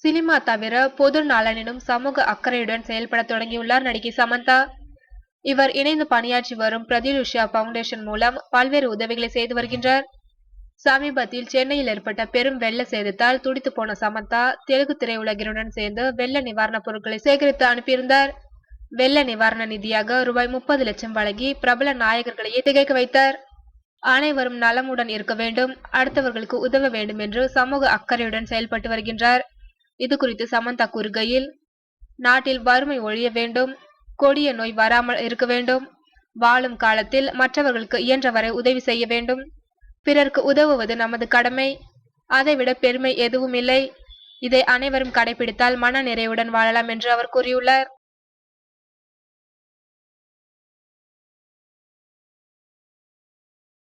Cinema தவிர பொது நலனிலும் சமூக அக்கறையுடன் செயல்பட தொடங்கியுள்ளார் நடிகை சமந்தா. இவர் இணைந்து பணியாற்றி வரும் பிரதிலுஷா பவுண்டேஷன் மூலம் பல்வேறு உதவிகளை செய்து வருகின்றார். சமீபத்தில் சென்னையில் ஏற்பட்ட பெரும் வெள்ள சேதத்தால் துடித்து போன சமந்தா தெலுங்கு திரையுலகினருடன் சேர்ந்து வெள்ள நிவாரணப் பொருட்களை சேகரித்து அனுப்பியிருந்தார். வெள்ள நிவாரண நிதியாக ரூபாய் 30 லட்சம் வழங்கி பிரபல நாயகர்களையே திகைக்க வைத்தார். அனைவரும் நலமுடன் இருக்க வேண்டும், அடுத்தவர்களுக்கு உதவ வேண்டும் என்று சமூக அக்கறையுடன் செயல்பட்டு வருகின்றார். இது குறித்து சமந்தா கூறுகையில், நாட்டில் வறுமை ஒழிய வேண்டும், கொடிய நோய் வராமல் இருக்க வேண்டும், வாழும் காலத்தில் மற்றவர்களுக்கு இயன்றவரை உதவி செய்ய வேண்டும், பிறருக்கு உதவுவது நமது கடமை, அதைவிட பெருமை எதுவும் இல்லை. இதை அனைவரும் கடைபிடித்தால் மன நிறைவுடன் வாழலாம் என்று அவர் கூறியுள்ளார்.